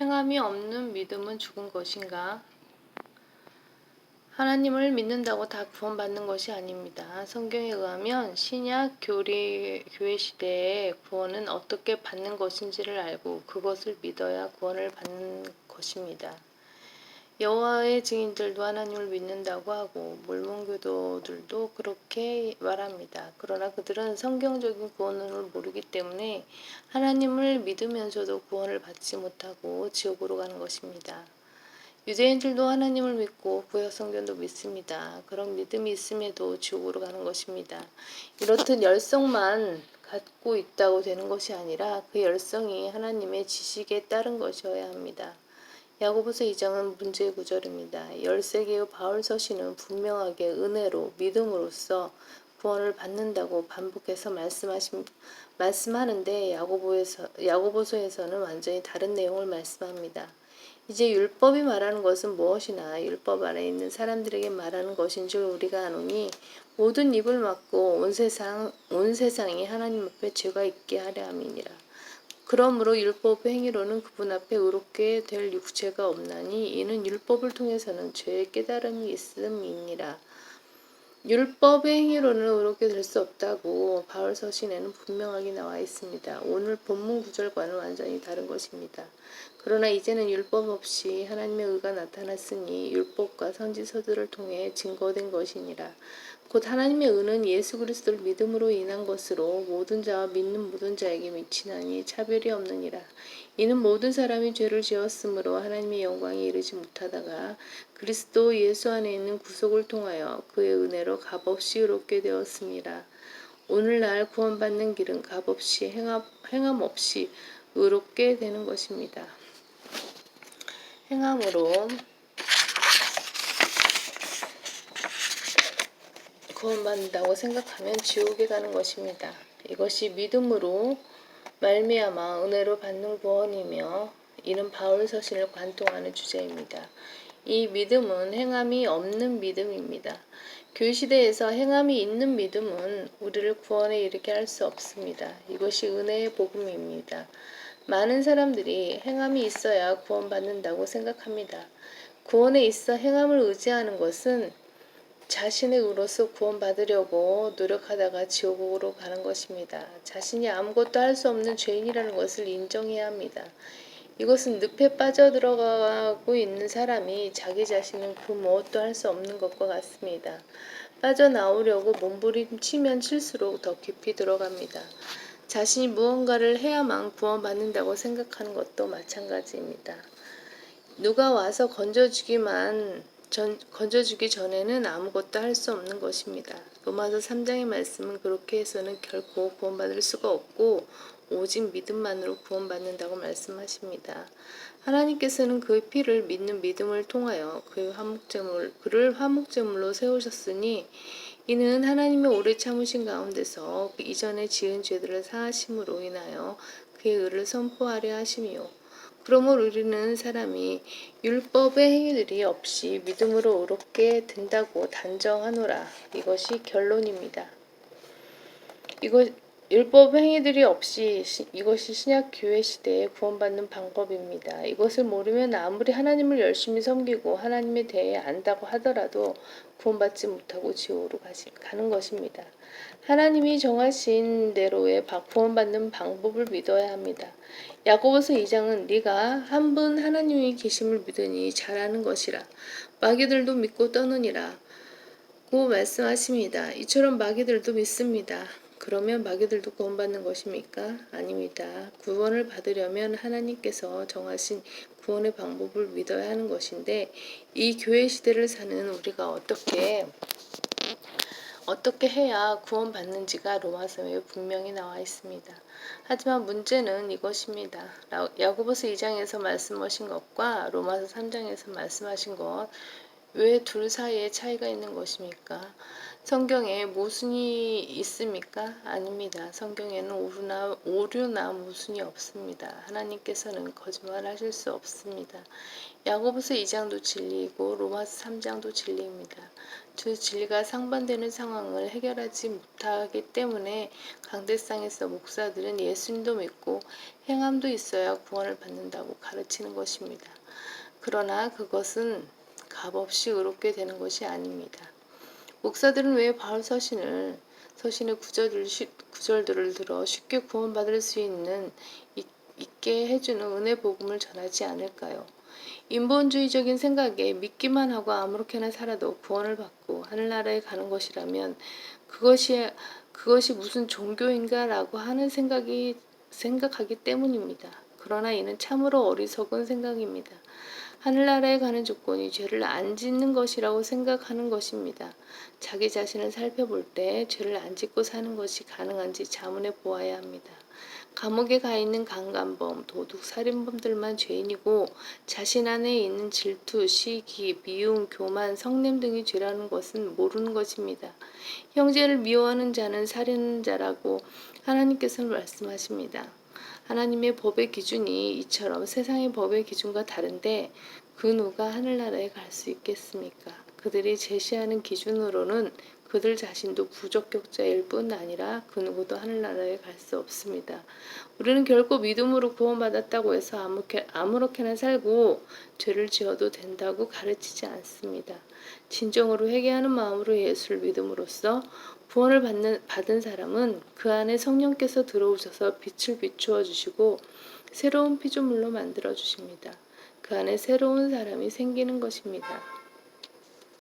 행함이 없는 믿음은 죽은 것인가? 하나님을 믿는다고 다 구원받는 것이 아닙니다. 성경에 의하면 신약 교회 시대에 구원은 어떻게 받는 것인지를 알고 그것을 믿어야 구원을 받는 것입니다. 여호와의 증인들도 하나님을 믿는다고 하고 몰몬교도들도 그렇게 말합니다. 그러나 그들은 성경적인 구원을 모르기 때문에 하나님을 믿으면서도 구원을 받지 못하고 지옥으로 가는 것입니다. 유대인들도 하나님을 믿고 구약 성경도 믿습니다. 그런 믿음이 있음에도 지옥으로 가는 것입니다. 이렇듯 열성만 갖고 있다고 되는 것이 아니라 그 열성이 하나님의 지식에 따른 것이어야 합니다. 야고보서 2장은 문제의 구절입니다. 13개의 바울 서신은 분명하게 은혜로 믿음으로써 구원을 받는다고 반복해서 말씀하는데 야고보서에서는 완전히 다른 내용을 말씀합니다. 이제 율법이 말하는 것은 무엇이나 율법 아래 있는 사람들에게 말하는 것인 줄 우리가 아노니 모든 입을 막고 온 세상이 하나님 앞에 죄가 있게 하려 함이니라. 그러므로 율법의 행위로는 그분 앞에 의롭게 될 육체가 없나니 이는 율법을 통해서는 죄의 깨달음이 있음이니라. 율법의 행위로는 의롭게 될 수 없다고 바울 서신에는 분명하게 나와 있습니다. 오늘 본문 구절과는 완전히 다른 것입니다. 그러나 이제는 율법 없이 하나님의 의가 나타났으니 율법과 선지서들을 통해 증거된 것이니라. 곧 하나님의 의는 예수 그리스도를 믿음으로 인한 것으로 모든 자와 믿는 모든 자에게 미치나니 차별이 없느니라. 이는 모든 사람이 죄를 지었으므로 하나님의 영광에 이르지 못하다가 그리스도 예수 안에 있는 구속을 통하여 그의 은혜로 값없이 의롭게 되었습니다. 오늘날 구원받는 길은 값없이 행함 없이 의롭게 되는 것입니다. 행함으로 구원받는다고 생각하면 지옥에 가는 것입니다. 이것이 믿음으로 말미암아 은혜로 받는 구원이며 이는 바울 서신을 관통하는 주제입니다. 이 믿음은 행함이 없는 믿음입니다. 교회 시대에서 행함이 있는 믿음은 우리를 구원에 이르게 할 수 없습니다. 이것이 은혜의 복음입니다. 많은 사람들이 행함이 있어야 구원받는다고 생각합니다. 구원에 있어 행함을 의지하는 것은 자신의 의로서 구원받으려고 노력하다가 지옥으로 가는 것입니다. 자신이 아무것도 할 수 없는 죄인이라는 것을 인정해야 합니다. 이것은 늪에 빠져들어가고 있는 사람이 자기 자신은 그 무엇도 할 수 없는 것과 같습니다. 빠져나오려고 몸부림치면 칠수록 더 깊이 들어갑니다. 자신이 무언가를 해야만 구원받는다고 생각하는 것도 마찬가지입니다. 누가 와서 건져주기 전에는 아무것도 할 수 없는 것입니다. 로마서 3장의 말씀은 그렇게 해서는 결코 구원받을 수가 없고 오직 믿음만으로 구원받는다고 말씀하십니다. 하나님께서는 그의 피를 믿는 믿음을 통하여 그를 화목제물로 세우셨으니 이는 하나님의 오래 참으신 가운데서 그 이전에 지은 죄들을 사하심으로 인하여 그의 의를 선포하려 하심이요. 그러므로 우리는 사람이 율법의 행위들이 없이 믿음으로 의롭게 된다고 단정하노라. 이것이 결론입니다. 율법 행위들이 없이 이것이 신약 교회 시대에 구원받는 방법입니다. 이것을 모르면 아무리 하나님을 열심히 섬기고 하나님에 대해 안다고 하더라도 구원받지 못하고 지옥으로 가는 것입니다. 하나님이 정하신 대로의 구원받는 방법을 믿어야 합니다. 야고보서 2장은 네가 한 분 하나님이 계심을 믿으니 잘하는 것이라. 마귀들도 믿고 떠느니라. 고 말씀하십니다. 이처럼 마귀들도 믿습니다. 그러면 마귀들도 구원받는 것입니까? 아닙니다. 구원을 받으려면 하나님께서 정하신 구원의 방법을 믿어야 하는 것인데 이 교회 시대를 사는 우리가 어떻게 해야 구원받는지가 로마서에 분명히 나와 있습니다. 하지만 문제는 이것입니다. 야고보서 2장에서 말씀하신 것과 로마서 3장에서 말씀하신 것 왜 둘 사이에 차이가 있는 것입니까? 성경에 모순이 있습니까? 아닙니다. 성경에는 오류나 모순이 없습니다. 하나님께서는 거짓말하실 수 없습니다. 야고보서 2장도 진리이고 로마서 3장도 진리입니다. 두 진리가 상반되는 상황을 해결하지 못하기 때문에 강대상에서 목사들은 예수님도 믿고 행함도 있어야 구원을 받는다고 가르치는 것입니다. 그러나 그것은 값없이 의롭게 되는 것이 아닙니다. 목사들은 왜 바울 서신의 구절들을 들어 쉽게 구원받을 수 있게 해주는 은혜 복음을 전하지 않을까요? 인본주의적인 생각에 믿기만 하고 아무렇게나 살아도 구원을 받고 하늘나라에 가는 것이라면 그것이 무슨 종교인가라고 하는 생각하기 때문입니다. 그러나 이는 참으로 어리석은 생각입니다. 하늘나라에 가는 조건이 죄를 안 짓는 것이라고 생각하는 것입니다. 자기 자신을 살펴볼 때 죄를 안 짓고 사는 것이 가능한지 자문해 보아야 합니다. 감옥에 가 있는 강간범, 도둑, 살인범들만 죄인이고 자신 안에 있는 질투, 시기, 미움, 교만, 성냄 등이 죄라는 것은 모르는 것입니다. 형제를 미워하는 자는 살인자라고 하나님께서는 말씀하십니다. 하나님의 법의 기준이 이처럼 세상의 법의 기준과 다른데 그 누가 하늘나라에 갈 수 있겠습니까? 그들이 제시하는 기준으로는 그들 자신도 부적격자일 뿐 아니라 그 누구도 하늘나라에 갈 수 없습니다. 우리는 결코 믿음으로 구원받았다고 해서 아무렇게나 살고 죄를 지어도 된다고 가르치지 않습니다. 진정으로 회개하는 마음으로 예수를 믿음으로써 구원을 받은 사람은 그 안에 성령께서 들어오셔서 빛을 비추어 주시고 새로운 피조물로 만들어 주십니다. 그 안에 새로운 사람이 생기는 것입니다.